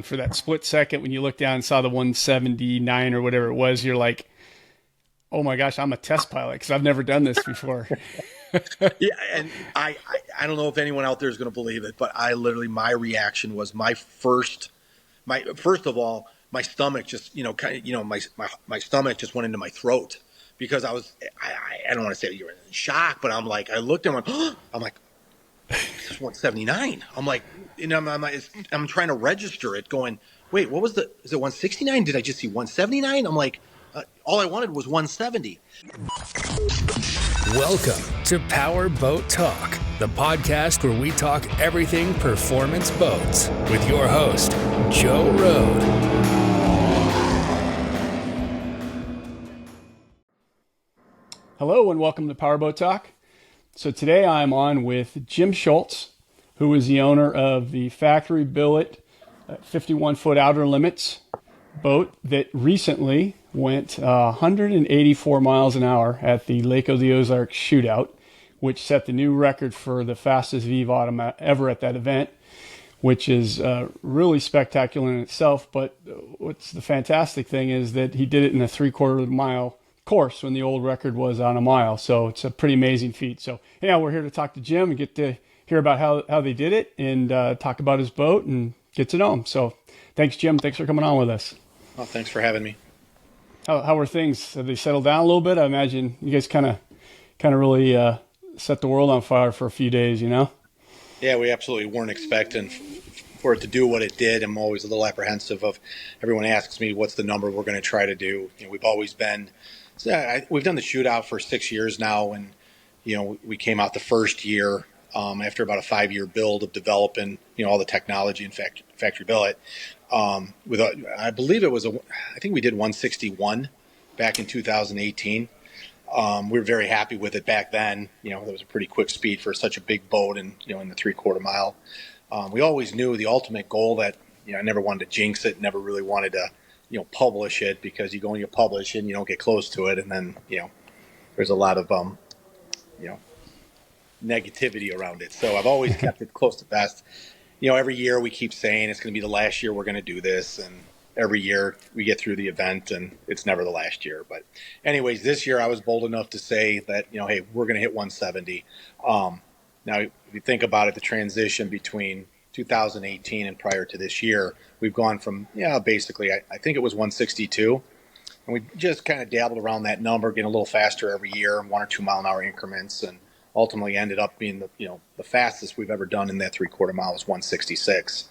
For that split second, when you look down and saw the 179 or whatever it was, you're like, oh my gosh, I'm a test pilot because I've never done this before. Yeah, and I don't know if anyone out there is going to believe it, but I literally, my reaction was my first of all, my stomach just, my stomach just went into my throat because I don't want to say you were in shock, but I'm like, I looked and went, I'm like, it's 179. I'm like, I'm trying to register it going, wait, is it 169? Did I just see 179? I'm like, all I wanted was 170. Welcome to Powerboat Talk, the podcast where we talk everything performance boats with your host, Joe Road. Hello and welcome to Powerboat Talk. So today I'm on with Jim Schultz, who is the owner of the Factory Billet 51-foot Outerlimits boat that recently went 184 miles an hour at the Lake of the Ozarks Shootout, which set the new record for the fastest V-bottom ever at that event, which is really spectacular in itself. But what's the fantastic thing is that he did it in a 3/4 mile course when the old record was on a mile. So it's a pretty amazing feat. So yeah, we're here to talk to Jim and get to hear about how they did it and talk about his boat and get to know him. So thanks, Jim. Thanks for coming on with us. Oh, thanks for having me. How are things? Have they settled down a little bit? I imagine you guys kind of really set the world on fire for a few days, you know? Yeah, we absolutely weren't expecting for it to do what it did. I'm always a little apprehensive of everyone asks me what's the number we're going to try to do. We've always been, we've done the shootout for 6 years now, and we came out the first year after about a 5-year build of developing all the technology in Factory Billet. I believe I think we did 161 back in 2018. We were very happy with it back then. That was a pretty quick speed for such a big boat, and in the 3/4 mile. We always knew the ultimate goal that I never wanted to jinx it, never really wanted to publish it, because you go and you publish it and you don't get close to it, and then there's a lot of negativity around it. So I've always kept it close to best. Every year we keep saying it's going to be the last year we're going to do this, and every year we get through the event and it's never the last year. But anyways, this year I was bold enough to say that, hey, we're going to hit 170. Now, if you think about it, the transition between 2018 and prior to this year, we've gone from, basically, I think it was 162. And we just kind of dabbled around that number, getting a little faster every year, 1 or 2 mile an hour increments, and ultimately ended up being the fastest we've ever done in that 3/4 mile was 166.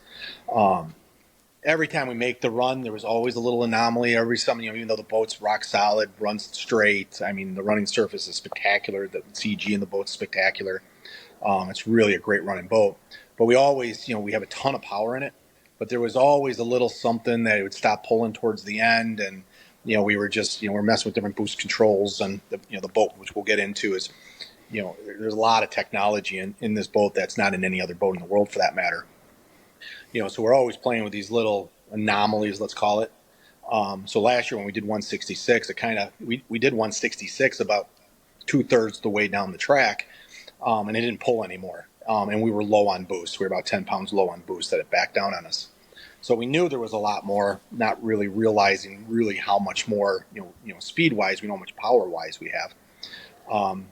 Every time we make the run, there was always a little anomaly. Even though the boat's rock solid, runs straight. I mean, the running surface is spectacular. The CG in the boat's spectacular. It's really a great running boat. But we always, we have a ton of power in it. But there was always a little something that it would stop pulling towards the end, and we were just, we're messing with different boost controls, and the boat, which we'll get into, is. There's a lot of technology in this boat that's not in any other boat in the world, for that matter. So we're always playing with these little anomalies, let's call it. So last year when we did 166, we did 166 about 2/3 the way down the track, and it didn't pull anymore. And we were low on boost. We were about 10 pounds low on boost that it backed down on us. So we knew there was a lot more, not really realizing how much more, speed-wise, we know how much power-wise we have.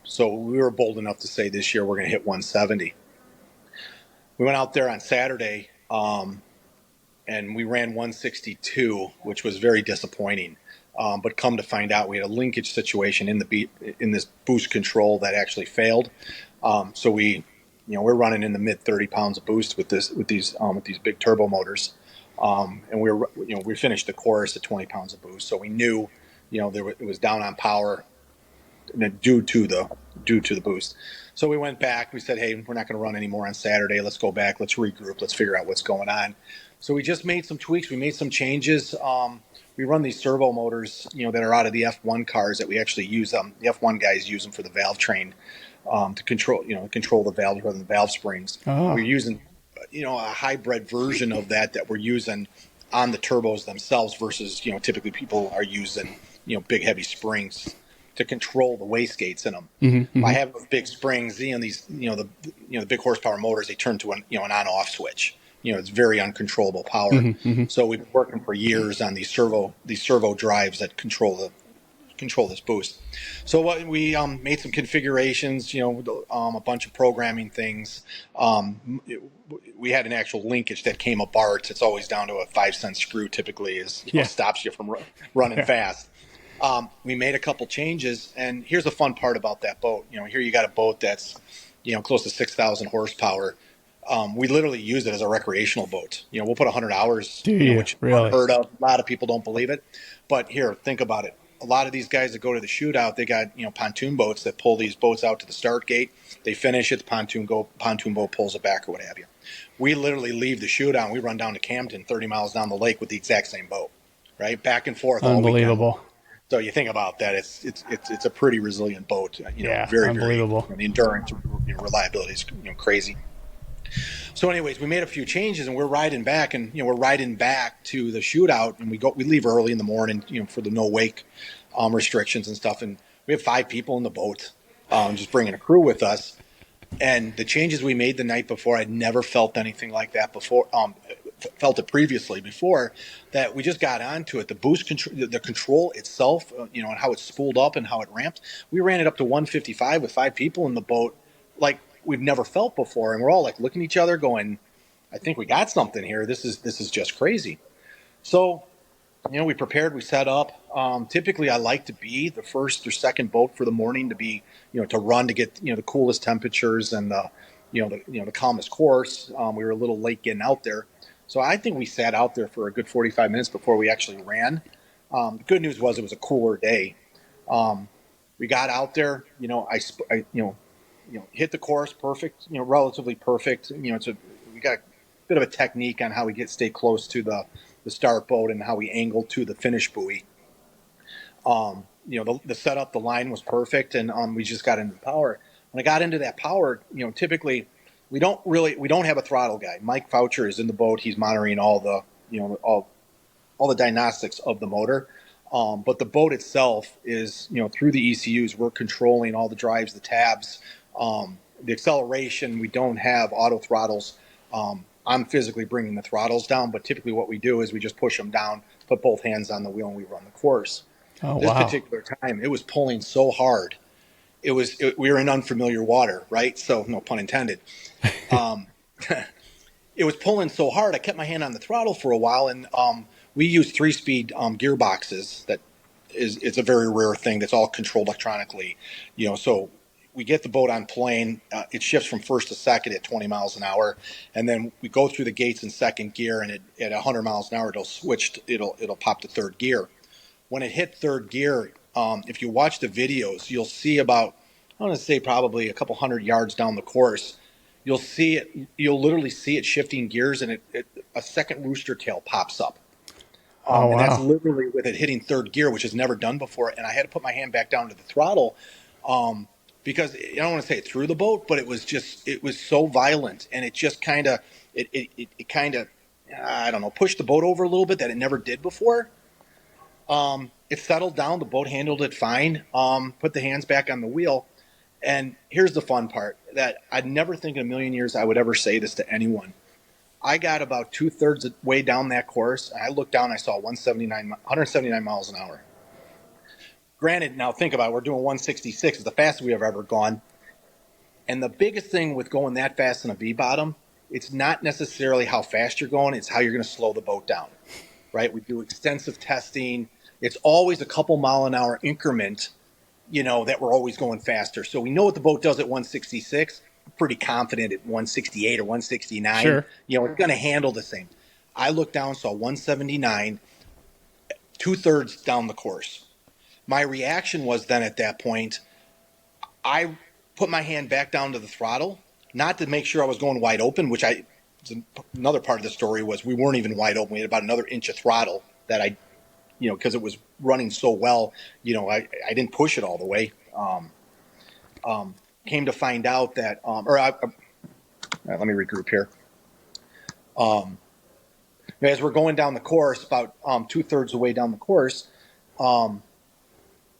So we were bold enough to say this year we're going to hit 170. We went out there on Saturday, and we ran 162, which was very disappointing. But come to find out, we had a linkage situation in this boost control that actually failed. So we're running in the mid 30 pounds of boost with these big turbo motors, and we finished the course at 20 pounds of boost. So we knew it was down on power. Due to the boost. So we went back. We said, hey, we're not going to run anymore on Saturday. Let's go back. Let's regroup. Let's figure out what's going on. So we just made some tweaks. We made some changes. We run these servo motors, that are out of the F1 cars that we actually use. The F1 guys use them for the valve train to control the valves rather than the valve springs. Oh. We're using, a hybrid version of that we're using on the turbos themselves versus, typically people are using, big heavy springs to control the wastegates in them. Mm-hmm. By having those big springs, the big horsepower motors, they turn to an on-off switch. it's very uncontrollable power. So we've been working for years on these servo drives that control this boost. So what we made some configurations, a bunch of programming things. We had an actual linkage that came apart. It's always down to a 5-cent screw. Typically, stops you from running fast. We made a couple changes, and here's the fun part about that boat. Here you got a boat that's close to 6,000 horsepower. We literally use it as a recreational boat. We'll put 100 hours, which really? Unheard of. A lot of people don't believe it, but here, think about it. A lot of these guys that go to the shootout, they got pontoon boats that pull these boats out to the start gate. They finish it, the pontoon boat pulls it back or what have you. We literally leave the shootout and we run down to Camden, 30 miles down the lake with the exact same boat, right, back and forth. Unbelievable. All weekend. So you think about that, it's a pretty resilient boat. Very unbelievable. Very, the endurance, reliability is crazy. So, anyways, we made a few changes, and we're riding back, to the shootout, and we leave early in the morning, for the no wake restrictions and stuff, and we have 5 people in the boat, just bringing a crew with us, and the changes we made the night before, I'd never felt anything like that before. Felt it previously before that we just got onto it. The boost control, the control itself, and how it spooled up and how it ramped. We ran it up to 155 with 5 people in the boat, like we've never felt before, and we're all like looking at each other, going, "I think we got something here. This is just crazy." So, we prepared, we set up. Typically, I like to be the first or second boat for the morning to be, to run to get the coolest temperatures and the calmest course. We were a little late getting out there. So I think we sat out there for a good 45 minutes before we actually ran. The good news was it was a cooler day. We got out there, I hit the course perfect, relatively perfect. We got a bit of a technique on how we stay close to the start boat and how we angle to the finish buoy. The setup, the line was perfect, and we just got into the power. When I got into that power, typically we don't have a throttle guy. Mike Foucher is in the boat. He's monitoring all the all the diagnostics of the motor. But the boat itself is, through the ECUs, we're controlling all the drives, the tabs, the acceleration. We don't have auto throttles. I'm physically bringing the throttles down, but typically what we do is we just push them down, put both hands on the wheel, and we run the course. This particular time, it was pulling so hard. We were in unfamiliar water, right? So no pun intended. It was pulling so hard, I kept my hand on the throttle for a while, and we use 3-speed gearboxes. It's a very rare thing that's all controlled electronically. So we get the boat on plane. It shifts from first to second at 20 miles an hour, and then we go through the gates in second gear, and at 100 miles an hour, it'll pop to third gear. When it hit third gear, if you watch the videos, you'll see about, I want to say probably a couple hundred yards down the course, you'll literally see it shifting gears, and a second rooster tail pops up. And that's literally with it hitting third gear, which is never done before. And I had to put my hand back down to the throttle because I don't want to say it threw the boat, but it was so violent, and it just kind of, I don't know, pushed the boat over a little bit that it never did before. It settled down. The boat handled it fine. Put the hands back on the wheel. And here's the fun part, that I'd never think in a million years I would ever say this to anyone. I got about 2/3 of the way down that course, and I looked down, I saw 179 miles an hour. Granted, now think about it, we're doing 166. It's the fastest we have ever gone. And the biggest thing with going that fast in a V-bottom, it's not necessarily how fast you're going, it's how you're going to slow the boat down, right? We do extensive testing. It's always a couple mile an hour increment, that we're always going faster. So we know what the boat does at 166. I'm pretty confident at 168 or 169. Sure. It's going to handle the same. I looked down, saw 179, 2/3 down the course. My reaction was then at that point, I put my hand back down to the throttle, not to make sure I was going wide open, which another part of the story was we weren't even wide open. We had about another inch of throttle that because it was running so well, I didn't push it all the way. Came to find out that, let me regroup here. As we're going down the course, about 2/3 of the way down the course, when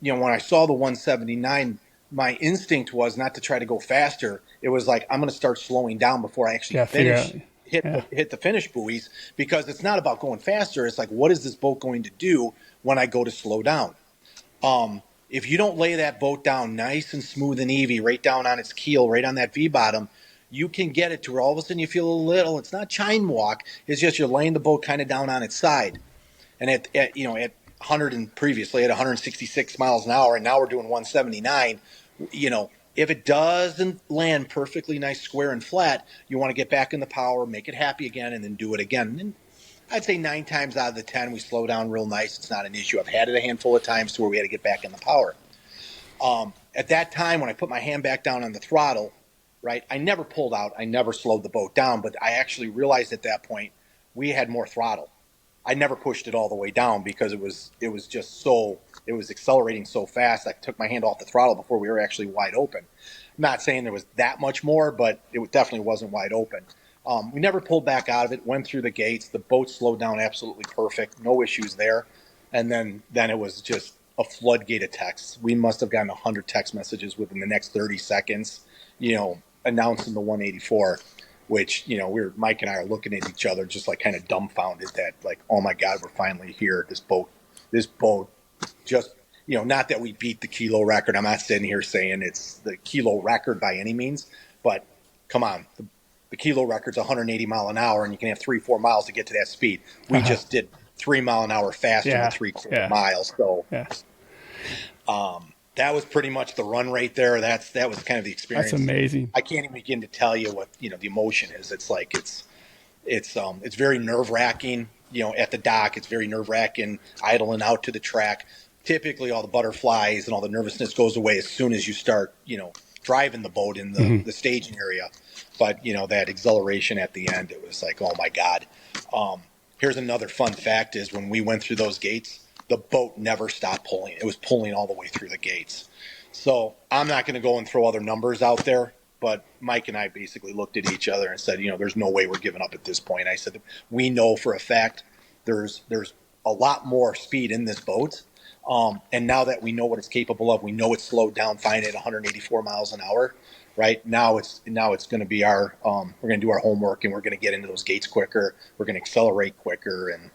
I saw the 179, my instinct was not to try to go faster. It was like, I'm going to start slowing down before I actually finish. hit the finish buoys, because it's not about going faster. It's like, what is this boat going to do when I go to slow down? If you don't lay that boat down nice and smooth and easy, right down on its keel, right on that V-bottom, you can get it to where all of a sudden you feel a little, it's not chine walk, it's just you're laying the boat kind of down on its side. And at 100 and previously at 166 miles an hour, and now we're doing 179, if it doesn't land perfectly nice, square and flat, you want to get back in the power, make it happy again, and then do it again. And I'd say 9 times out of the 10, we slow down real nice. It's not an issue. I've had it a handful of times to where we had to get back in the power. At that time, when I put my hand back down on the throttle, right, I never pulled out. I never slowed the boat down, but I actually realized at that point we had more throttle. I never pushed it all the way down because it was accelerating so fast. I took my hand off the throttle before we were actually wide open. I'm not saying there was that much more, but it definitely wasn't wide open. We never pulled back out of it, went through the gates. The boat slowed down absolutely perfect. No issues there. And then it was just a floodgate of texts. We must have gotten 100 text messages within the next 30 seconds, announcing the 184, which, Mike and I are looking at each other just like kind of dumbfounded that, like, oh my God, we're finally here. This boat just, not that we beat the kilo record. I'm not sitting here saying it's the kilo record by any means, but come on. The kilo record's 180 mile an hour, and you can have 3-4 miles to get to that speed. We just did 3 mile an hour faster than 3/4 miles. So, that was pretty much the run right there. That was kind of the experience. That's amazing. I can't even begin to tell you what the emotion is. It's like it's very nerve wracking. At the dock, it's very nerve wracking. Idling out to the track, typically all the butterflies and all the nervousness goes away as soon as you start driving the boat in the staging area. But that exhilaration at the end, it was like, oh my God. Here's another fun fact: is when we went through those gates, the boat never stopped pulling. It was pulling all the way through the gates. So I'm not going to go and throw other numbers out there, but Mike and I basically looked at each other and said, there's no way we're giving up at this point. I said, we know for a fact there's a lot more speed in this boat. And now that we know what it's capable of, we know it's slowed down fine at 184 miles an hour. Right now, it's going to be we're going to do our homework, and we're going to get into those gates quicker. We're going to accelerate quicker, and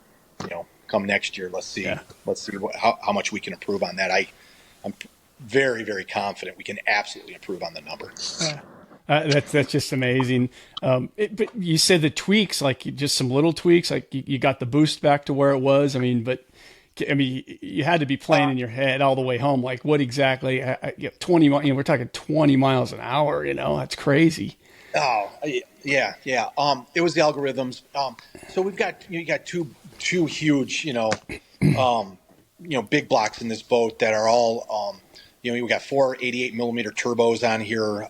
come next year, let's see how much we can improve on that. I'm very, very confident we can absolutely improve on the number. That's just amazing. But you said the tweaks, like just some little tweaks, like you got the boost back to where it was. You had to be playing in your head all the way home. Like what exactly? 20. We're talking 20 miles an hour. That's crazy. Oh yeah. It was the algorithms. So we've got you got two huge big blocks in this boat that are all we got 4 88 millimeter turbos on here.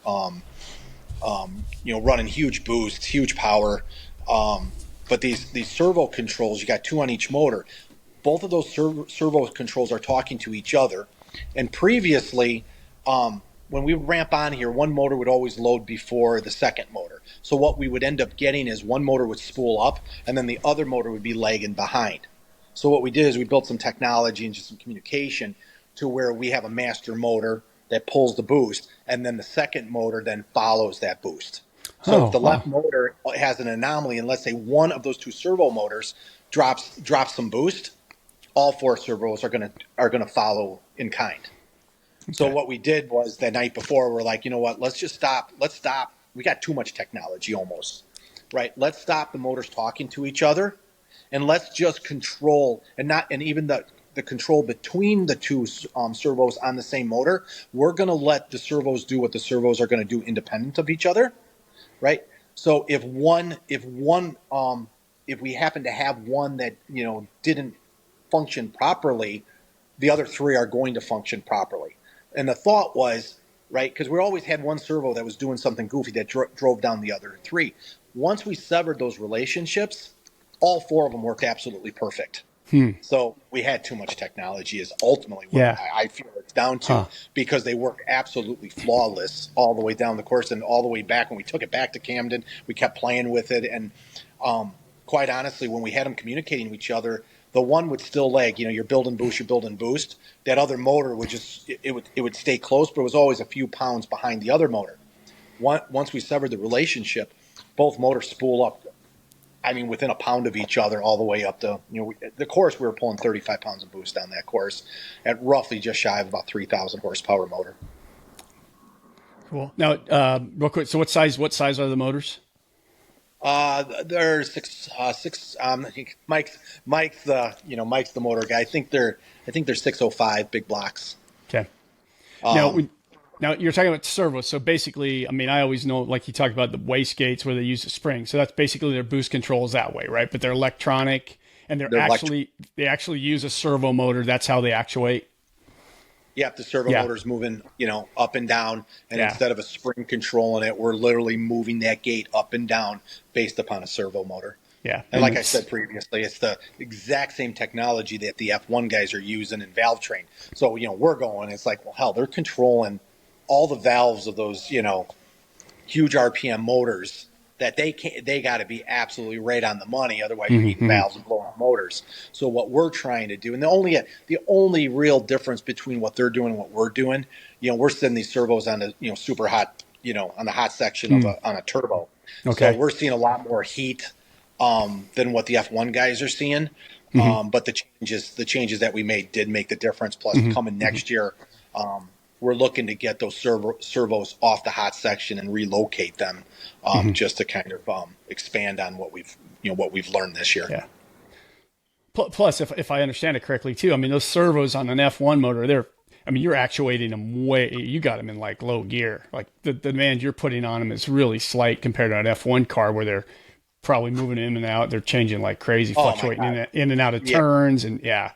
Running huge boosts, huge power. But these servo controls, you got 2 on each motor. Both of those servo controls are talking to each other. And previously, when we would ramp on here, one motor would always load before the second motor. So what we would end up getting is one motor would spool up, and then the other motor would be lagging behind. So what we did is we built some technology and just some communication to where we have a master motor that pulls the boost, and then the second motor then follows that boost. So if the left motor has an anomaly, and let's say one of those 2 servo motors drops some boost, all 4 servos are gonna follow in kind. Okay. So what we did was that night before, we're like, you know what? Let's just stop. Let's stop. We got too much technology almost, right? Let's stop the motors talking to each other, and let's just control and even the control between the 2 servos on the same motor. We're gonna let the servos do what the servos are gonna do independent of each other, right? So if we happen to have one that didn't function properly, the other 3 are going to function properly. And the thought was, right, because we always had one servo that was doing something goofy that drove down the other 3. Once we severed those relationships, all 4 of them worked absolutely perfect. So we had too much technology is ultimately what I feel it's down to, because they work absolutely flawless all the way down the course and all the way back. When we took it back to Camden, we kept playing with it. And quite honestly, when we had them communicating with each other, the one would still lag. You're building boost. That other motor would it would stay close, but it was always a few pounds behind the other motor. Once we severed the relationship, both motors spool up I mean, within a pound of each other, all the way up to, the course, we were pulling 35 pounds of boost on that course at roughly just shy of about 3,000 horsepower motor. Cool. Now, real quick, so what size are the motors? There's six. Mike's the motor guy. I think they're 605 big blocks. Okay. Now you're talking about servos. So basically, I mean, I always know, like you talked about the wastegates where they use the spring. So that's basically their boost controls that way, right? But they're electronic, and they actually use a servo motor. That's how they actuate. Yep, the servo motor's moving, up and down, and instead of a spring controlling it, we're literally moving that gate up and down based upon a servo motor. Yeah. And like I said previously, it's the exact same technology that the F1 guys are using in valve train. So, we're going, it's like, well, hell, they're controlling all the valves of those, huge RPM motors that they got to be absolutely right on the money. Otherwise, you're eating valves and blowing up motors. So what we're trying to do, and the only real difference between what they're doing and what we're doing, we're sending these servos on the, super hot, on the hot section of on a turbo. Okay. So we're seeing a lot more heat than what the F1 guys are seeing. But the changes that we made did make the difference. Plus, coming next year, we're looking to get those servos off the hot section and relocate them, just to kind of expand on what we've learned this year. Yeah. Plus, if I understand it correctly too, I mean, those servos on an F1 motor, you're actuating them you got them in like low gear. Like the demand you're putting on them is really slight compared to an F1 car where they're probably moving in and out. They're changing like crazy, fluctuating in and out of turns. And no,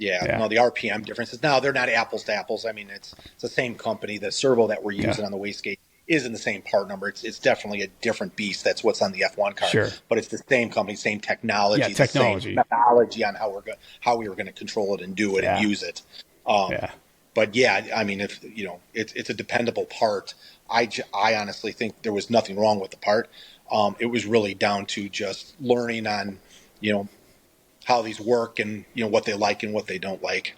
the RPM differences. Now, they're not apples to apples. I mean, it's the same company. The servo that we're using on the wastegate isn't the same part number. It's definitely a different beast. That's what's on the F1 car. Sure. But it's the same company, same technology. Yeah, technology. The same methodology on how we were going to control it and do it and use it. But I mean, if it's a dependable part. I honestly think there was nothing wrong with the part. It was really down to just learning on, how these work and, what they like and what they don't like.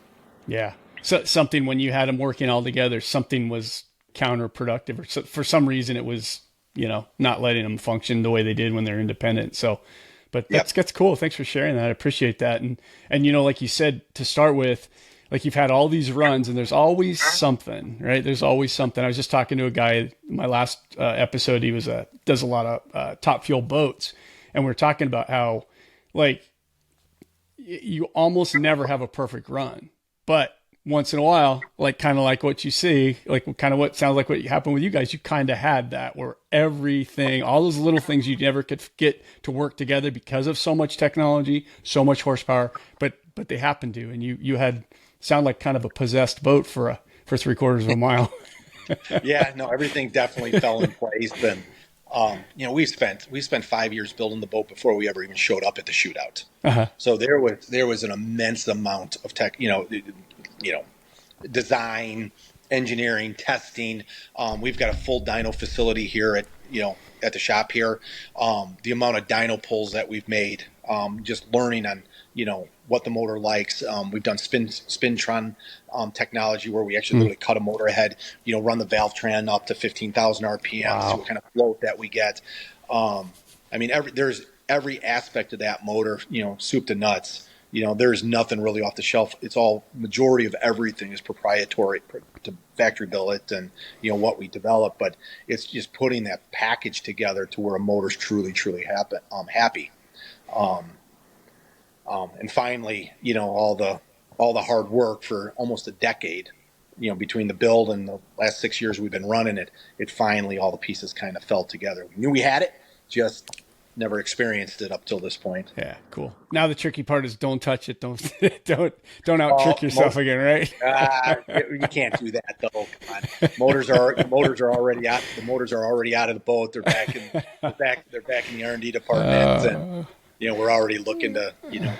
Yeah. So something when you had them working all together, something was counterproductive, or for some reason it was, not letting them function the way they did when they're independent. So, but that's cool. Thanks for sharing that. I appreciate that. And, like you said, to start with, like you've had all these runs and there's always something, right? There's always something. I was just talking to a guy, my last episode, he does a lot of top fuel boats. And we're talking about how like you almost never have a perfect run, but once in a while, like kind of like what you see, like kind of what sounds like what happened with you guys, you kind of had that where everything, all those little things you never could get to work together because of so much technology, so much horsepower, but they happened to, and you had sound like kind of a possessed boat for 3/4 of a mile. Yeah, no, everything definitely fell in place. And, we spent 5 years building the boat before we ever even showed up at the shootout. So there was an immense amount of tech, design, engineering, testing. We've got a full dyno facility here at the shop here. The amount of dyno pulls that we've made, just learning on, what the motor likes. We've done spintron technology where we actually literally cut a motor head, run the valve tran up to 15,000 RPM, see what kind of float that we get. There's every aspect of that motor, soup to nuts. There's nothing really off the shelf. It's all, majority of everything is proprietary to Factory Billet and, what we develop. But it's just putting that package together to where a motor's truly, truly happy. And finally, all the hard work for almost a decade, between the build and the last 6 years we've been running it finally, all the pieces kind of fell together. We knew we had it, just never experienced it up till this point. Yeah, cool. Now the tricky part is don't touch it. Don't out trick yourself again, right? You can't do that though. Come on. Motors are already out. The motors are already out of the boat. They're back in the R&D department, and we're already looking to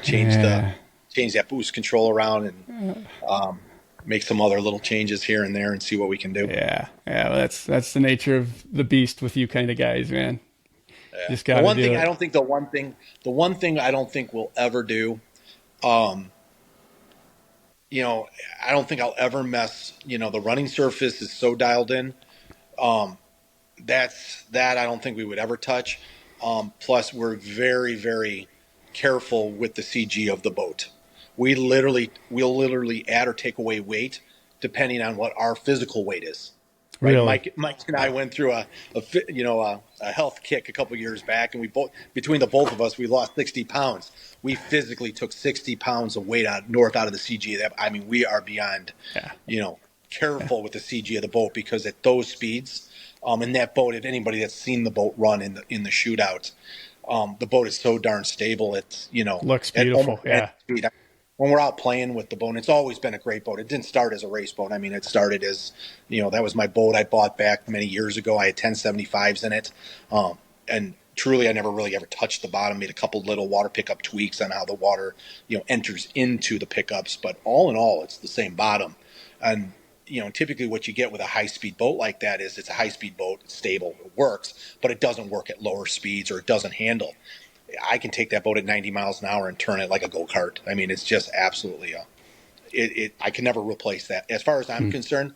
change that boost control around and make some other little changes here and there and see what we can do. Yeah. Well, that's the nature of the beast with you kind of guys, man. Yeah. The one thing I don't think we'll ever do, I don't think I'll ever mess, the running surface is so dialed in. That I don't think we would ever touch. Plus, we're very, very careful with the CG of the boat. We'll literally add or take away weight depending on what our physical weight is. Right, Really? Mike and I went through a health kick a couple years back, and we both, between the both of us, we lost 60 pounds. We physically took 60 pounds of weight out of the CG. We are beyond, careful with the CG of the boat, because at those speeds, in that boat, if anybody that's seen the boat run in the shootout, the boat is so darn stable. It's Looks beautiful. at speed. When we're out playing with the boat, and it's always been a great boat. It didn't start as a race boat. It started as, that was my boat I bought back many years ago. I had 1075s in it. And truly, I never really ever touched the bottom, made a couple little water pickup tweaks on how the water, enters into the pickups. But all in all, it's the same bottom. And, typically what you get with a high-speed boat like that is it's a high-speed boat, it's stable, it works, but it doesn't work at lower speeds, or it doesn't handle. I can take that boat at 90 miles an hour and turn it like a go-kart. It's just absolutely I can never replace that. As far as I'm concerned,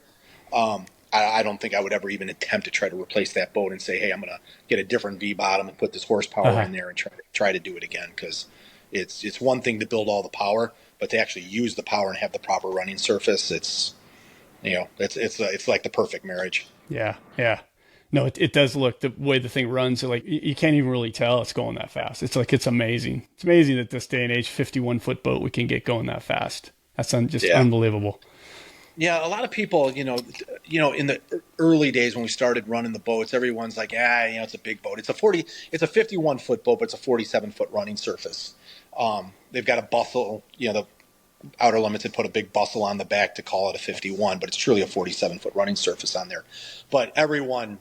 I don't think I would ever even attempt to try to replace that boat and say, hey, I'm going to get a different V-bottom and put this horsepower in there and try to do it again. Because it's one thing to build all the power, but to actually use the power and have the proper running surface, it's like the perfect marriage. Yeah. Yeah. No, it does look, the way the thing runs, like you can't even really tell it's going that fast. It's amazing. It's amazing that this day and age, 51-foot boat, we can get going that fast. That's unbelievable. Yeah, a lot of people, in the early days when we started running the boats, everyone's like, it's a big boat. It's a 51-foot boat, but it's a 47-foot running surface. They've got a bustle, the Outerlimits had put a big bustle on the back to call it a 51, but it's truly a 47-foot running surface on there. But everyone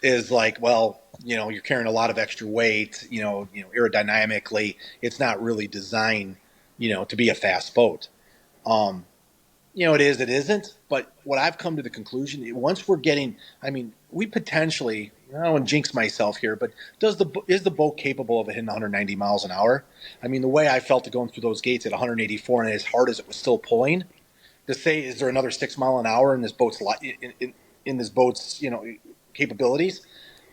is like, well, you're carrying a lot of extra weight, aerodynamically, it's not really designed, to be a fast boat. It is, it isn't. But what I've come to the conclusion, once we're getting, we potentially, I don't want to jinx myself here, but is the boat capable of hitting 190 miles an hour? The way I felt going through those gates at 184 and as hard as it was still pulling, to say, is there another 6 mile an hour in this boat's in this boat's capabilities?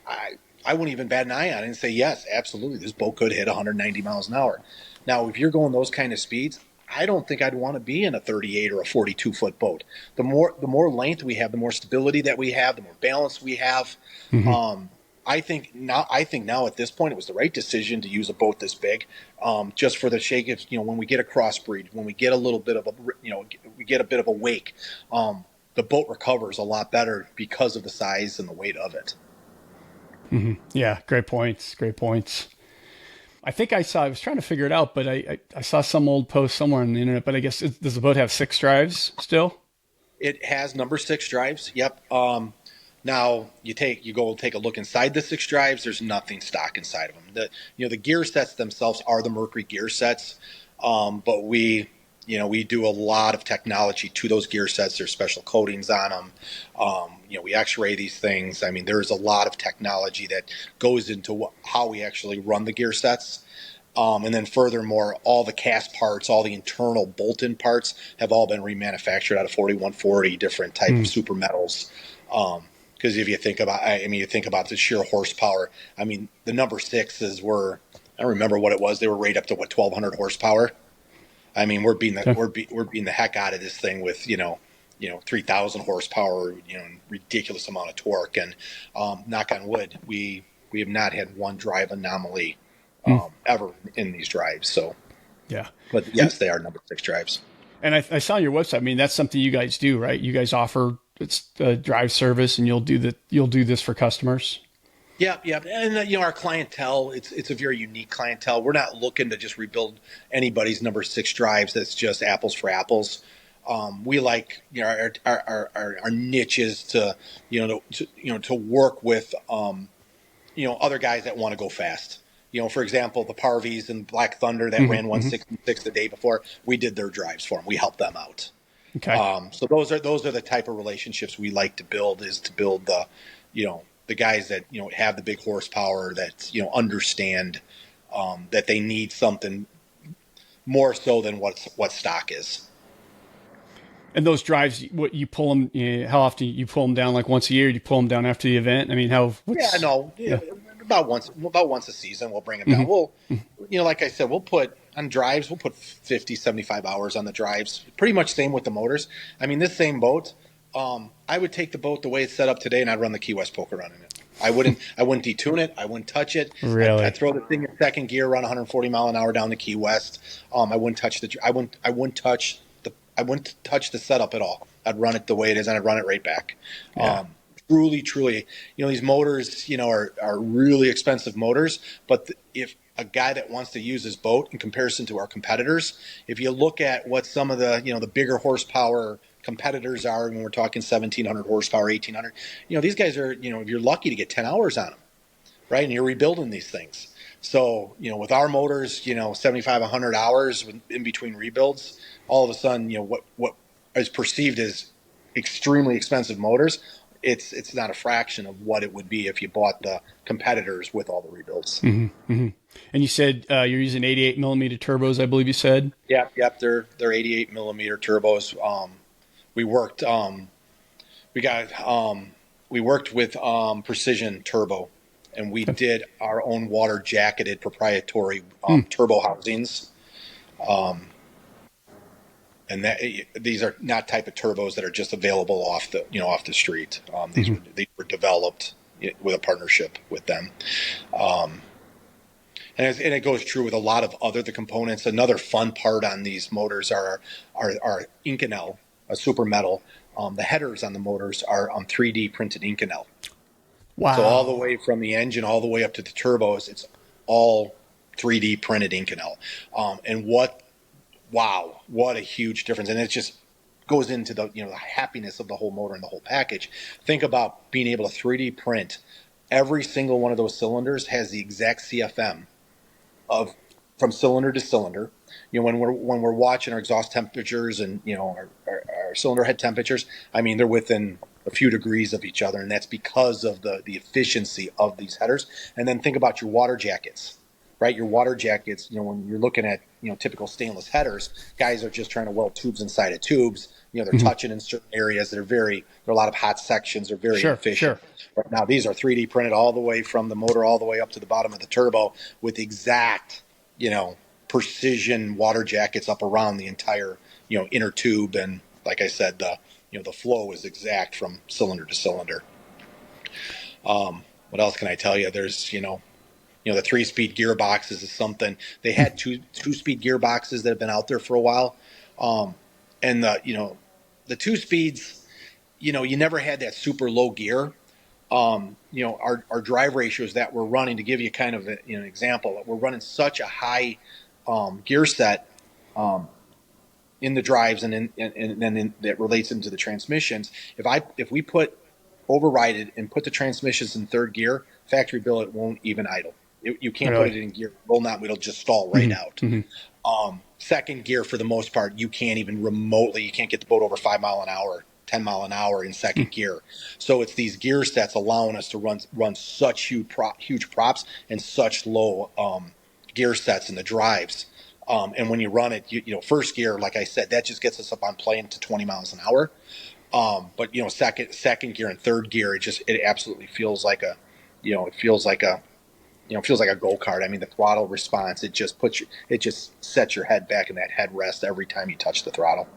I wouldn't even bat an eye on it and say, yes, absolutely, this boat could hit 190 miles an hour. Now, if you're going those kind of speeds, I don't think I'd want to be in a 38 or a 42-foot boat. The more length we have, the more stability that we have, the more balance we have. Mm-hmm. I think now at this point it was the right decision to use a boat this big, just for the sake of when we get a crossbreed, when we get a little bit of a wake, the boat recovers a lot better because of the size and the weight of it. Mm-hmm. Yeah, great points. I think I was trying to figure it out, but I saw some old post somewhere on the internet, but I guess, does the boat have 6 drives still? It has number 6 drives. Yep. Now you go take a look inside the 6 drives. There's nothing stock inside of them. The gear sets themselves are the Mercury gear sets. But we do a lot of technology to those gear sets. There's special coatings on them. We X-ray these things. There's a lot of technology that goes into how we actually run the gear sets. And then furthermore, all the cast parts, all the internal bolt-in parts have all been remanufactured out of 4140 different type of super metals. Because if you think about, the sheer horsepower. The number 6s were, I don't remember what it was. They were rated up to 1,200 horsepower. We're beating the heck out of this thing with 3,000 horsepower, ridiculous amount of torque, and knock on wood, we have not had one drive anomaly ever in these drives. So yeah, but yes, they are number 6 drives. And I saw on your website. That's something you guys do, right? You guys offer a drive service, and you'll do this for customers. Yeah, and our clientele, it's a very unique clientele. We're not looking to just rebuild anybody's number 6 drives. That's just apples for apples. We like our niches to work with other guys that want to go fast. For example, the Parvys and Black Thunder that ran 166 the day before, we did their drives for them. We helped them out. Okay. So those are the type of relationships we like to build. Is to build the guys that have the big horsepower, that understand that they need something more so than what stock is. And those drives, what you pull them? How often you pull them down? Like once a year? You pull them down after the event? about once a season, we'll bring them down. We'll, like I said, we'll put on drives, we'll put 50, 75 hours on the drives. Pretty much same with the motors. I mean, this same boat, I would take the boat the way it's set up today, and I'd run the Key West poker run in it. I wouldn't detune it. I wouldn't touch it. Really? I'd throw the thing in second gear, run 140 mile an hour down the Key West. I wouldn't touch I wouldn't touch the setup at all. I'd run it the way it is, and I'd run it right back. Yeah. Truly, these motors, are really expensive motors. But if a guy that wants to use his boat in comparison to our competitors, if you look at what some of the, the bigger horsepower competitors are, when we're talking 1,700 horsepower, 1,800, these guys are, if you're lucky to get 10 hours on them, right? And you're rebuilding these things. So, with our motors, 75, 100 hours in between rebuilds, all of a sudden, what is perceived as extremely expensive motors, it's not a fraction of what it would be if you bought the competitors with all the rebuilds. Mm-hmm, mm-hmm. And you said you're using 88 millimeter turbos, I believe you said. Yep. They're 88 millimeter turbos. We worked with Precision Turbo, and we did our own water jacketed proprietary turbo housings. And these are not type of turbos that are just available off the street. These were developed with a partnership with them. And it goes true with a lot of the components. Another fun part on these motors are Inconel, a super metal. The headers on the motors are 3D printed Inconel. Wow. So all the way from the engine all the way up to the turbos, it's all 3D printed Inconel. And what a huge difference. And it just goes into the happiness of the whole motor and the whole package. Think about being able to 3D print every single one of those cylinders has the exact CFM from cylinder to cylinder. When we're watching our exhaust temperatures and our cylinder head temperatures, I mean, they're within a few degrees of each other, and that's because of the efficiency of these headers. And then think about your water jackets. Right, your water jackets, when you're looking at, typical stainless headers, guys are just trying to weld tubes inside of tubes. They're touching in certain areas. There are a lot of hot sections. They're very inefficient. Sure. But now these are 3D printed all the way from the motor all the way up to the bottom of the turbo with exact, precision water jackets up around the entire, inner tube. And like I said, the flow is exact from cylinder to cylinder. What else can I tell you? There's, the 3-speed gearboxes is something. They had two-speed gearboxes that have been out there for a while. And the 2 speeds, you never had that super low gear. Our drive ratios that we're running, to give you kind of an example, we're running such a high gear set in the drives and then that relates into the transmissions. If we override it and put the transmissions in third gear, Factory Billet won't even idle. You can't put it in gear. It'll just stall right out. Mm-hmm. Second gear, for the most part, you can't even remotely. You can't get the boat over 5 mile an hour, 10 mile an hour in second gear. So it's these gear sets allowing us to run such huge props and such low gear sets in the drives. And when you run it, first gear, like I said, that just gets us up on plane to 20 miles an hour. But second gear and third gear, it absolutely feels like a go-kart. I mean, the throttle response, it just sets your head back in that headrest every time you touch the throttle.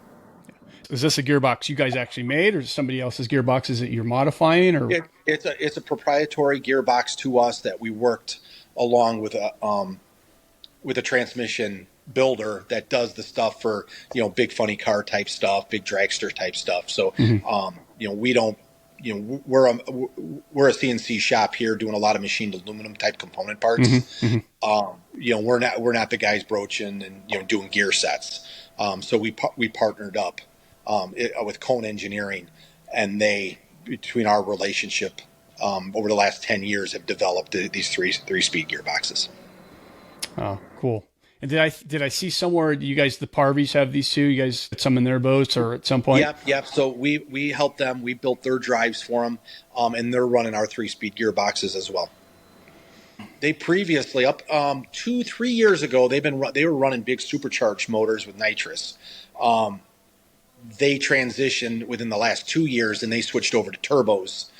Is this a gearbox you guys actually made, or somebody else's gearbox? Is it you're modifying, or it's a proprietary gearbox to us that we worked along with a transmission builder that does the stuff for big funny car type stuff, big dragster type stuff. So we don't. We're a CNC shop here doing a lot of machined aluminum type component parts. We're not the guys broaching and doing gear sets. So we partnered up with Cone Engineering, and they, between our relationship over the last 10 years, have developed these three-speed gearboxes. Oh, cool. And did I see somewhere you guys, the Parvys, have these too? You guys had some in their boats or at some point? Yep. So we helped them. We built their drives for them, and they're running our 3-speed gearboxes as well. They previously, 2-3 years ago, they were running big supercharged motors with nitrous. They transitioned within the last 2 years, and they switched over to turbos.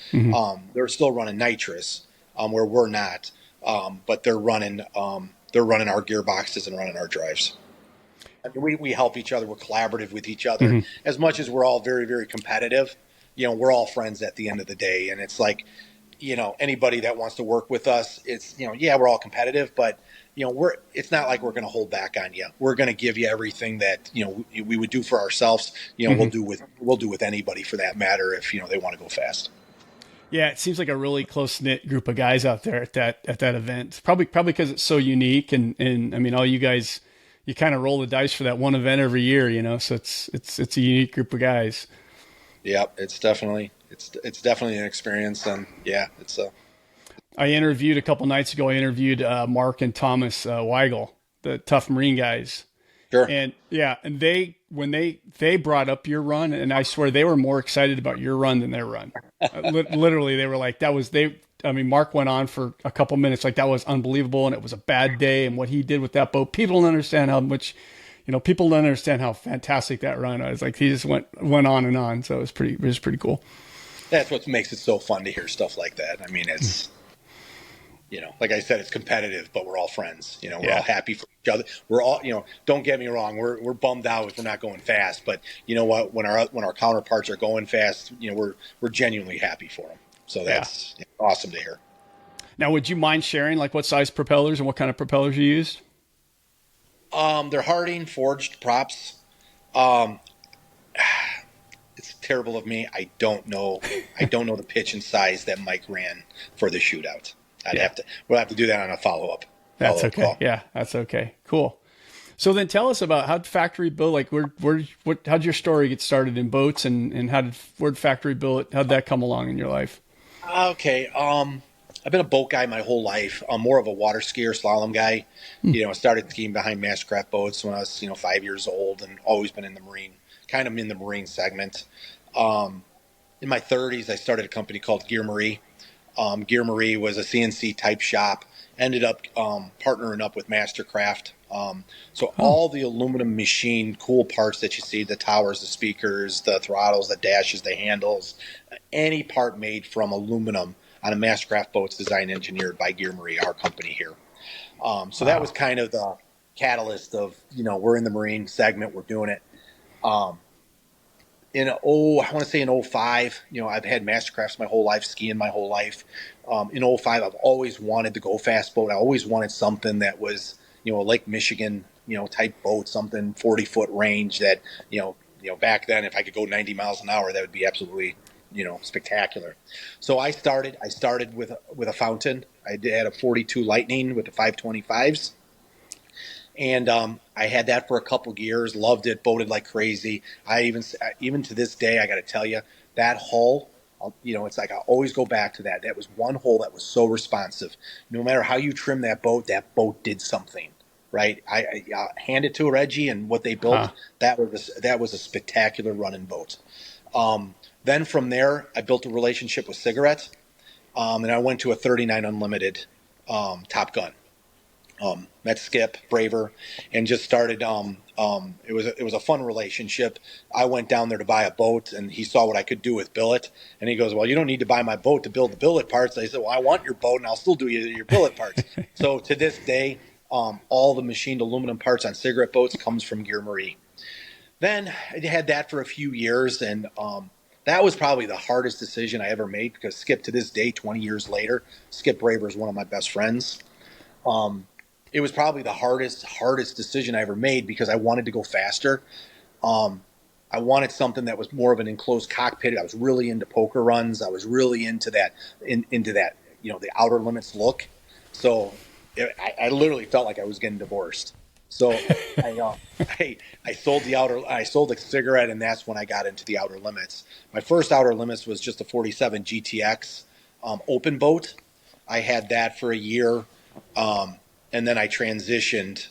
They're still running nitrous, where we're not. but they're running our gearboxes and running our drives. I mean, we help each other. We're collaborative with each other. Mm-hmm. As much as we're all very, very competitive, we're all friends at the end of the day. And it's like, anybody that wants to work with us, it's, yeah, we're all competitive, but, it's not like we're going to hold back on you. We're going to give you everything that, we would do for ourselves. Mm-hmm. We'll do with anybody for that matter if, they want to go fast. Yeah, it seems like a really close-knit group of guys out there at that event. Probably because it's so unique, and I mean, all you guys, you kind of roll the dice for that one event every year, so it's a unique group of guys. Yep, it's definitely an experience, and yeah, I interviewed a couple nights ago. I interviewed Mark and Thomas Weigel, the Tough Marine guys. Sure. And yeah, and when they brought up your run, and I swear they were more excited about your run than their run. Literally, they were like, Mark went on for a couple minutes, like that was unbelievable, and it was a bad day, and what he did with that boat, people don't understand how much, people don't understand how fantastic that run was. Like he just went on and on, so it was pretty cool. That's what makes it so fun to hear stuff like that. I mean, it's. Like I said, it's competitive, but we're all friends. We're all happy for each other. We're all, don't get me wrong. We're bummed out if we're not going fast, but you know what? When our counterparts are going fast, we're genuinely happy for them. So that's awesome to hear. Now, would you mind sharing like what size propellers and what kind of propellers you used? They're Harding forged props. It's terrible of me. I don't know the pitch and size that Mike ran for the shootout. We'll have to do that on a follow-up. That's okay. Call. Yeah, that's okay. Cool. So then tell us about how Factory Billet, like how'd your story get started in boats, and where'd Factory Billet, how'd that come along in your life? Okay. I've been a boat guy my whole life. I'm more of a water skier, slalom guy. I started skiing behind MasterCraft boats when I was, 5 years old, and always been in the marine segment. In my 30s, I started a company called Geremarie. Geremarie was a CNC type shop, ended up partnering up with MasterCraft. All the aluminum machine cool parts that you see, the towers, the speakers, the throttles, the dashes, the handles, any part made from aluminum on a MasterCraft boat's designed and engineered by Geremarie, our company here. That was kind of the catalyst of, we're in the marine segment, we're doing it. I want to say in 2005, I've had MasterCrafts my whole life, skiing my whole life. In 2005, I've always wanted to go fast boat. I always wanted something that was, a Lake Michigan, type boat, something 40-foot range that, back then, if I could go 90 miles an hour, that would be absolutely, spectacular. So I started with a fountain. I had a 42 Lightning with the 525s. And I had that for a couple years, loved it, boated like crazy. I even to this day, I got to tell you, that hull, it's like I always go back to that. That was one hull that was so responsive. No matter how you trim that boat did something, right? I hand it to Reggie and what they built. That was a spectacular running boat. Then from there, I built a relationship with Cigarette, and I went to a 39 Unlimited Top Gun. Met Skip, Braver, and just started. It was a fun relationship. I went down there to buy a boat, and he saw what I could do with billet, and he goes, "Well, you don't need to buy my boat to build the billet parts." I said, "Well, I want your boat, and I'll still do your billet parts." So to this day, all the machined aluminum parts on Cigarette boats comes from Geremarie. Then I had that for a few years, and that was probably the hardest decision I ever made because Skip, to this day, 20 years later, Skip Braver is one of my best friends. It was probably the hardest decision I ever made because I wanted to go faster. I wanted something that was more of an enclosed cockpit. I was really into poker runs. I was really into that, the Outerlimits look. So I literally felt like I was getting divorced. So I sold the Cigarette, and that's when I got into the Outerlimits. My first Outerlimits was just a 47 GTX open boat. I had that for a year. And then I transitioned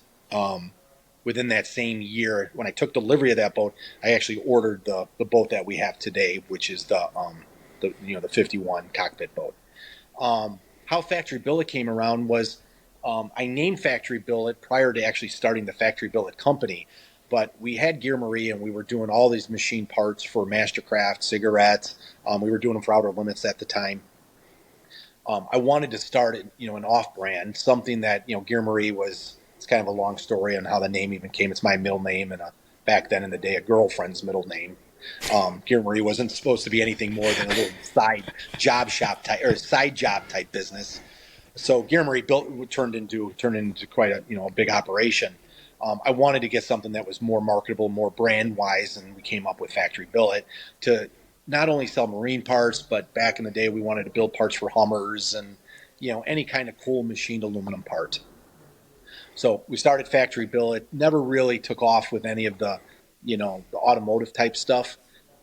within that same year. When I took delivery of that boat, I actually ordered the boat that we have today, which is the 51 cockpit boat. How Factory Billet came around was I named Factory Billet prior to actually starting the Factory Billet company. But we had Geremarie, and we were doing all these machine parts for MasterCraft, Cigarette. We were doing them for Outerlimits at the time. I wanted to start an off-brand, something that, Geremarie was, it's kind of a long story on how the name even came. It's my middle name and back then in the day, a girlfriend's middle name. Geremarie wasn't supposed to be anything more than a little side job type business. So Geremarie turned into quite a big operation. I wanted to get something that was more marketable, more brand wise, and we came up with Factory Billet to not only sell marine parts, but back in the day we wanted to build parts for Hummers and any kind of cool machined aluminum part. So we started Factory Billet. Never really took off with any of the the automotive type stuff.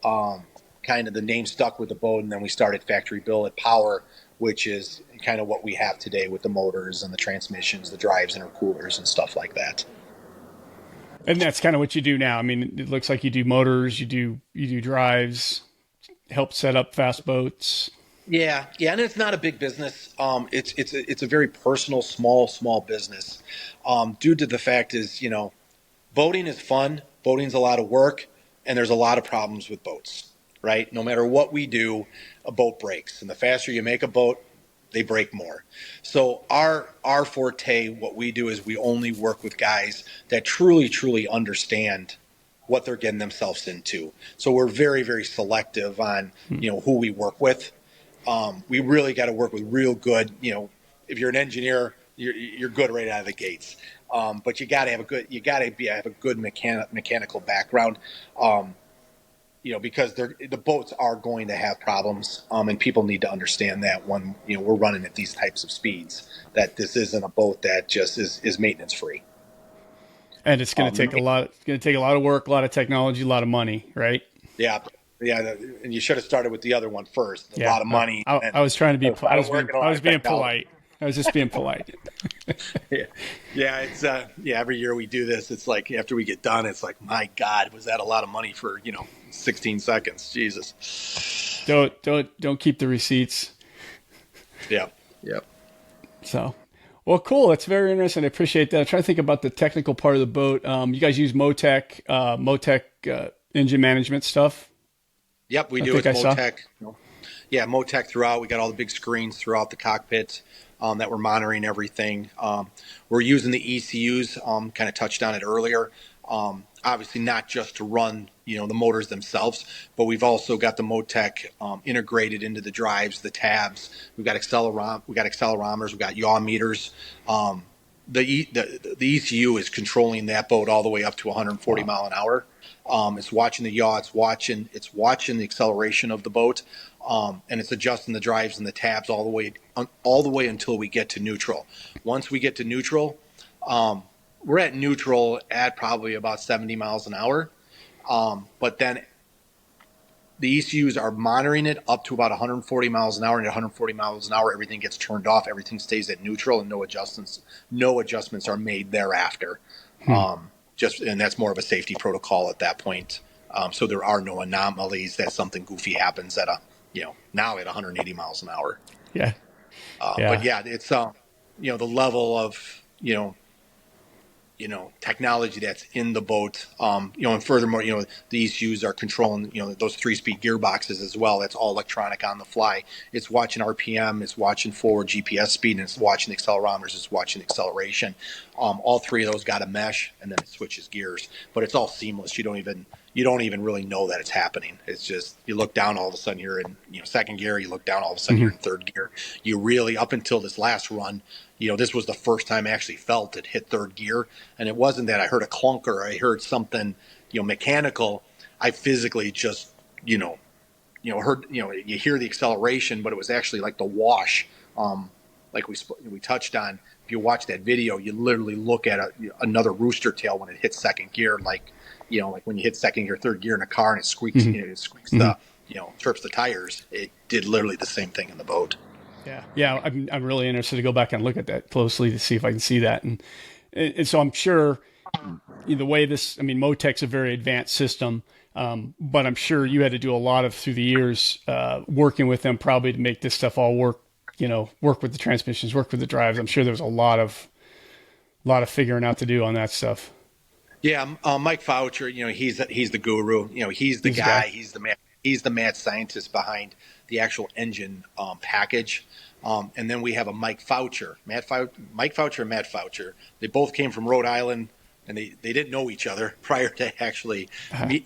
Kind of the name stuck with the boat, and then we started Factory Billet Power, which is kind of what we have today with the motors and the transmissions, the drives, intercoolers, and stuff like that. And that's kind of what you do now. I mean, it looks like you do motors, you do drives, help set up fast boats. Yeah, and it's not a big business. It's a very personal, small business. Due to the fact is, boating is fun. Boating's a lot of work, and there's a lot of problems with boats, right? No matter what we do, a boat breaks, and the faster you make a boat, they break more. So our forte, what we do is we only work with guys that truly understand what they're getting themselves into. So we're very, very selective on, who we work with. We really got to work with real good, if you're an engineer, you're good right out of the gates. But you got to have a good mechanical background. Because the boats are going to have problems, and people need to understand that when we're running at these types of speeds, that this isn't a boat that just is maintenance free. And it's going to take a lot. It's going to take a lot of work, a lot of technology, a lot of money, right? Yeah. And you should have started with the other one first. A lot of money. I was trying to be. I was being polite. I was just being polite. It's every year we do this, it's like after we get done, it's like, my God, was that a lot of money for 16 seconds? Jesus. Don't keep the receipts. Yep. So, well, cool. That's very interesting. I appreciate that. I'm trying to think about the technical part of the boat. You guys use Motec engine management stuff. Yep, we do. It's Motec. Yeah, Motec throughout. We got all the big screens throughout the cockpit. That we're monitoring everything. We're using the ECUs, kind of touched on it earlier. Obviously not just to run, the motors themselves, but we've also got the Motec integrated into the drives, the tabs. We've got accelerometers, we've got yaw meters. The ECU is controlling that boat all the way up to 140 mile an hour. It's watching the yaw, it's watching the acceleration of the boat. And it's adjusting the drives and the tabs all the way until we get to neutral. Once we get to neutral, we're at neutral at probably about 70 miles an hour. But then the ECUs are monitoring it up to about 140 miles an hour. And at 140 miles an hour, everything gets turned off. Everything stays at neutral, and no adjustments are made thereafter. And that's more of a safety protocol at that point. So there are no anomalies that something goofy happens at now at 180 miles an hour. Yeah. But yeah, it's the level of technology that's in the boat. And furthermore, the ECUs are controlling those 3-speed gearboxes as well. That's all electronic on the fly. It's watching RPM, it's watching forward GPS speed, and it's watching the accelerometers, it's watching acceleration. All three of those got a mesh, and then it switches gears. But it's all seamless. You don't even really know that it's happening. It's just you look down, all of a sudden you're in second gear. You look down, all of a sudden you're in third gear. You really, up until this last run, this was the first time I actually felt it hit third gear, and it wasn't that I heard a clunk or I heard something mechanical. I physically just heard you hear the acceleration, but it was actually like the wash, like we touched on. If you watch that video, you literally look at another rooster tail when it hits second gear, like when you hit second gear, third gear in a car and it squeaks, it squeaks chirps the tires. It did literally the same thing in the boat. Yeah. I'm really interested to go back and look at that closely to see if I can see that. And so I'm sure the way Motec's a very advanced system, but I'm sure you had to do a lot of through the years working with them probably to make this stuff all work. Work with the transmissions, work with the drives. I'm sure there's a lot of figuring out to do on that stuff. Yeah, Mike Foucher, he's the guru. He's the guy. He's the mad scientist behind the actual engine package. And then we have a Mike Foucher, Mike Foucher and Matt Foucher. They both came from Rhode Island, and they didn't know each other prior to actually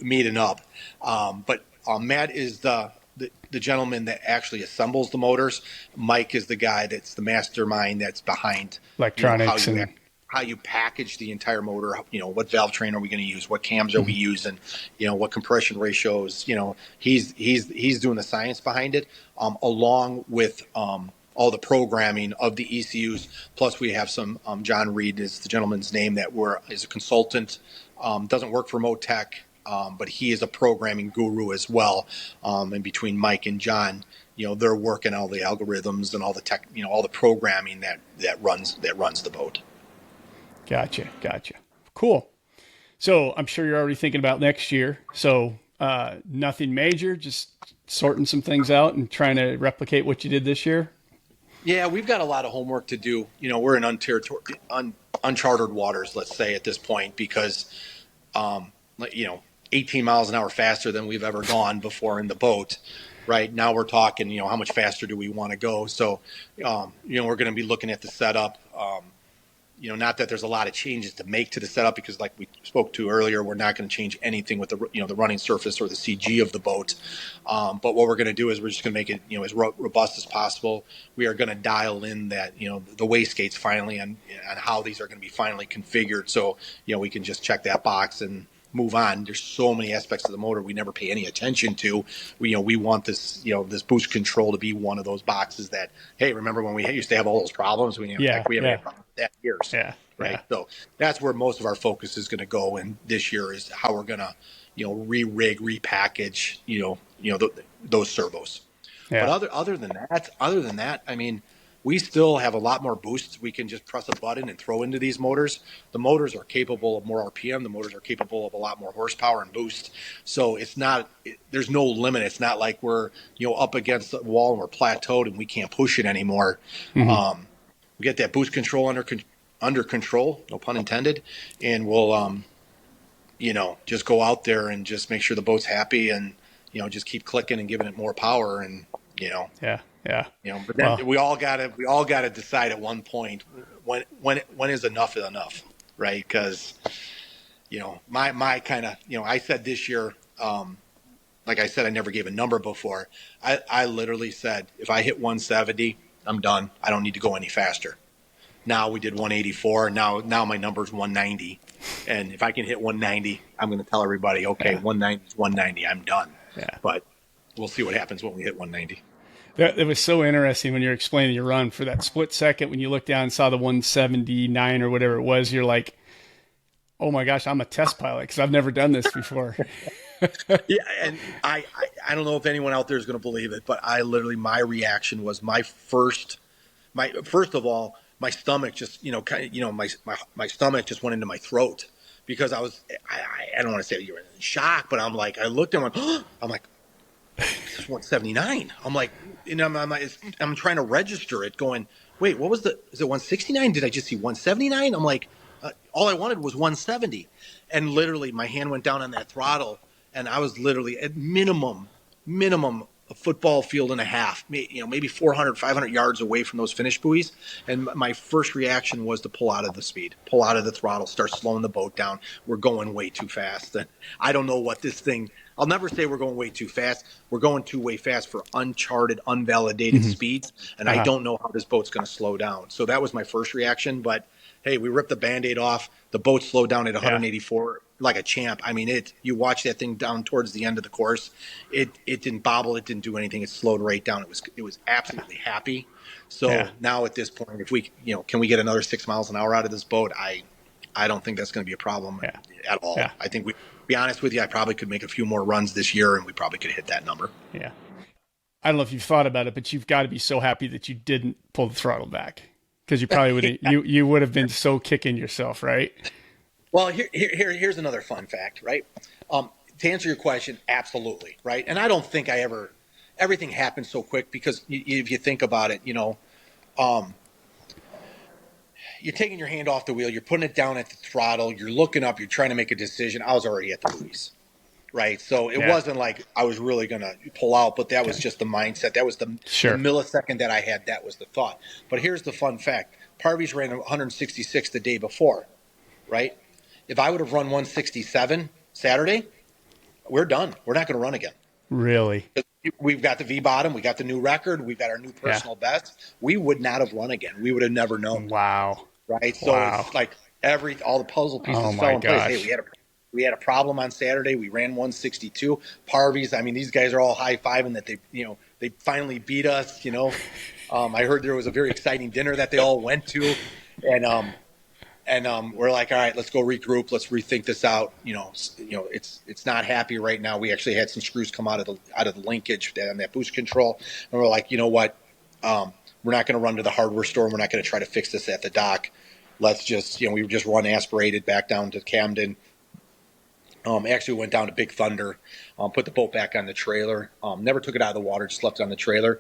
meeting up. But Matt is the gentleman that actually assembles the motors. Mike is the guy that's the mastermind that's behind electronics how you package the entire motor. What valve train are we going to use? What cams are we using? What compression ratios? He's doing the science behind it, along with all the programming of the ECUs. Plus, we have some John Reed is the gentleman's name that is a consultant. Doesn't work for Motec, but he is a programming guru as well. And between Mike and John, they're working all the algorithms and all the tech, all the programming that runs the boat. Gotcha. Cool. So I'm sure you're already thinking about next year. So nothing major, just sorting some things out and trying to replicate what you did this year. Yeah, we've got a lot of homework to do. We're in uncharted waters, let's say, at this point, because 18 miles an hour faster than we've ever gone before in the boat. Right now we're talking, how much faster do we want to go? So, we're going to be looking at the setup. Not that there's a lot of changes to make to the setup, because like we spoke to earlier, we're not going to change anything with the running surface or the CG of the boat. But what we're going to do is we're just going to make it, as robust as possible. We are going to dial in that, the wastegates finally on how these are going to be finally configured. So, we can just check that box and move on. There's so many aspects of the motor we never pay any attention to. We want this, this boost control to be one of those boxes that, hey, remember when we used to have all those problems? We haven't had problems with that years. Yeah. Right. Yeah. So that's where most of our focus is going to go. And this year is how we're going to, re-rig, repackage, those servos. Yeah. But other than that, I mean, we still have a lot more boosts. We can just press a button and throw into these motors. The motors are capable of more RPM. The motors are capable of a lot more horsepower and boost. So there's no limit. It's not like we're, up against the wall and we're plateaued and we can't push it anymore. Mm-hmm. We get that boost control under control, no pun intended. And we'll, just go out there and just make sure the boat's happy and, just keep clicking and giving it more power and, Yeah. But then we all gotta decide at one point when is enough, right? Because my kind of I said this year, like I said, I never gave a number before. I literally said if I hit 170, I'm done. I don't need to go any faster. Now we did 184. Now my number's 190, and if I can hit 190, I'm going to tell everybody, okay, 190 is 190. I'm done. Yeah. But we'll see what happens when we hit 190. It was so interesting when you're explaining your run. For that split second, when you looked down and saw the 179 or whatever it was, you're like, oh my gosh, I'm a test pilot because I've never done this before. Yeah, and I don't know if anyone out there is going to believe it, but my reaction was first of all, my stomach just, my stomach just went into my throat because I don't want to say you were in shock, but I'm like, I looked and went, I'm like, it's 179. I'm like, I'm trying to register it going, wait, is it 169? Did I just see 179? I'm like, all I wanted was 170. And literally my hand went down on that throttle and I was literally at minimum a football field and a half, maybe 400, 500 yards away from those finish buoys. And my first reaction was to pull out of the speed, pull out of the throttle, start slowing the boat down. We're going way too fast. And I don't know what this thing, I'll never say we're going way too fast. We're going way fast for uncharted, unvalidated speeds. And I don't know how this boat's going to slow down. So that was my first reaction. But hey, we ripped the Band-Aid off. The boat slowed down at 184 like a champ. I mean, you watch that thing down towards the end of the course. It didn't bobble. It didn't do anything. It slowed right down. It was absolutely happy. So now at this point, if we, can we get another 6 miles an hour out of this boat? I don't think that's going to be a problem at all. Yeah. I think be honest with you, I probably could make a few more runs this year and we probably could hit that number. Yeah. I don't know if you've thought about it, but you've got to be so happy that you didn't pull the throttle back. Because you probably would you would have been so kicking yourself, right? Well, here's another fun fact, right? To answer your question, absolutely, right? And I don't think everything happened so quick because if you think about it, you're taking your hand off the wheel, you're putting it down at the throttle, you're looking up, you're trying to make a decision. I was already at the buoys, right? So it wasn't like I was really going to pull out, but that was just the mindset. That was the millisecond that I had. That was the thought. But here's the fun fact. Parvys ran 166 the day before, right? If I would have run 167 Saturday, we're done. We're not going to run again. Really? We've got the V-bottom. We got the new record. We've got our new personal best. We would not have run again. We would have never known. Wow. Right? So it's like all the puzzle pieces fell in place. Hey, we had a problem on Saturday. We ran 162. Parvys, I mean, these guys are all high-fiving that they finally beat us, I heard there was a very exciting dinner that they all went to, and we're like, all right, let's go regroup. Let's rethink this out. It's not happy right now. We actually had some screws come out of the linkage on that boost control, and we're like, you know what? We're not going to run to the hardware store. And we're not going to try to fix this at the dock. Let's just, we just run aspirated back down to Camden. Actually went down to Big Thunder, put the boat back on the trailer, never took it out of the water, just left it on the trailer,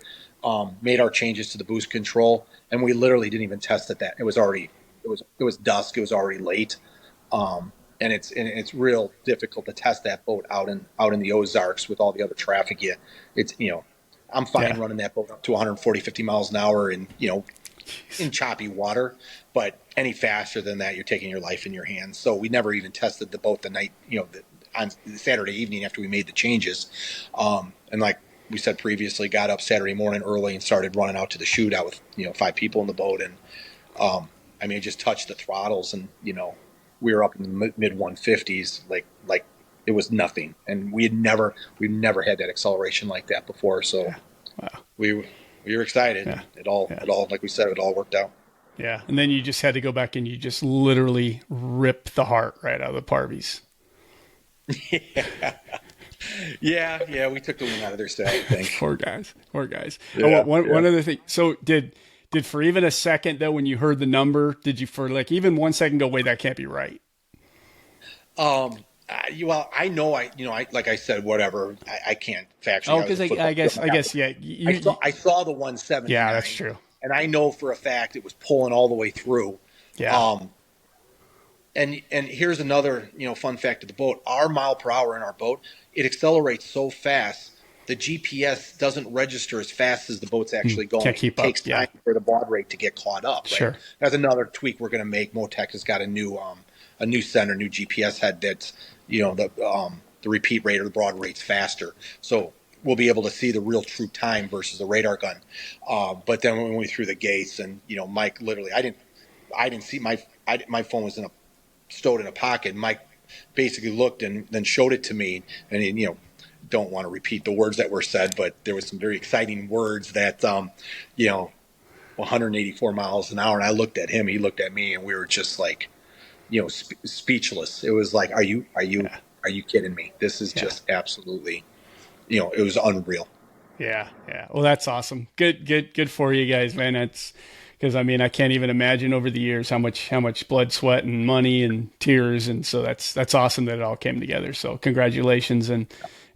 made our changes to the boost control, and we literally didn't even test it. It was dusk, it was already late, and it's real difficult to test that boat out in the Ozarks with all the other traffic. I'm fine running that boat up to 140, 50 miles an hour in choppy water, but any faster than that, you're taking your life in your hands. So we never even tested the boat the night, on Saturday evening after we made the changes. And like we said previously, got up Saturday morning early and started running out to the shootout with, 5 people in the boat. And, just touched the throttles and, we were up in the mid 150s, like it was nothing. And we've never had that acceleration like that before. So we were excited. Yeah. It all, like we said, it all worked out. Yeah. And then you just had to go back and you just literally rip the heart right out of the Parvys. Yeah. We took the wind out of their sail, I think. Poor guys. Yeah, one other thing. So did for even a second though, when you heard the number, did you for like even 1 second go, wait, that can't be right? Well, I know, like I said, whatever. I can't factually. Oh, because I guess, yeah. I saw the 170. Yeah, that's true. And I know for a fact it was pulling all the way through. Yeah. And here's another, fun fact of the boat. Our mile per hour in our boat, it accelerates so fast, the GPS doesn't register as fast as the boat's actually going. Can't keep up. It takes time for the baud rate to get caught up. Right? Sure. That's another tweak we're going to make. Motec has got a new sender, new GPS head that's, the repeat rate or the baud rate's faster. So we'll be able to see the real true time versus the radar gun. But then when we threw the gates and, Mike literally, I didn't see my phone was stowed in a pocket. Mike basically looked and then showed it to me, and he, don't want to repeat the words that were said, but there was some very exciting words that 184 miles an hour, and I looked at him, he looked at me, and we were just like, speechless. It was like, are you kidding me? This is just absolutely, it was unreal. Yeah. Well, that's awesome. Good for you guys, man. That's because I can't even imagine over the years how much blood, sweat, and money and tears, and so that's awesome that it all came together. So congratulations, and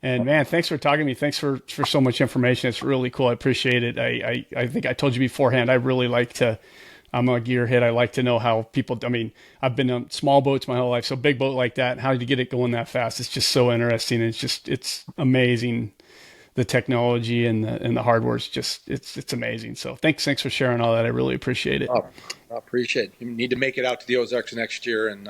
man, thanks for talking to me. Thanks for so much information. It's really cool. I appreciate it. I think I told you beforehand, I'm a gearhead. I like to know how people, I've been on small boats my whole life, so big boat like that, how did you get it going that fast? It's just so interesting. It's amazing. The technology and the hardware is just, it's amazing. So thanks for sharing all that. I really appreciate it. Oh, I appreciate it. You need to make it out to the Ozarks next year, and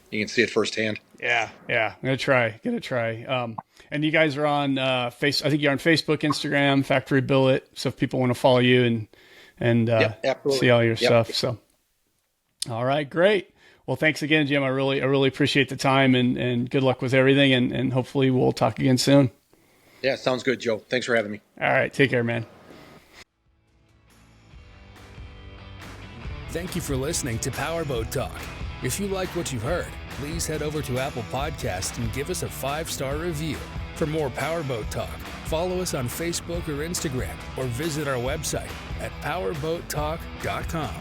you can see it firsthand. Yeah. I'm going to try. And you guys are on I think you're on Facebook, Instagram, Factory Billet. So if people want to follow you and see all your stuff. So, all right, great. Well, thanks again, Jim. I really appreciate the time, and good luck with everything. And hopefully we'll talk again soon. Yeah, sounds good, Joe. Thanks for having me. All right, take care, man. Thank you for listening to Powerboat Talk. If you like what you've heard, please head over to Apple Podcasts and give us a 5-star review. For more Powerboat Talk, follow us on Facebook or Instagram, or visit our website at powerboattalk.com.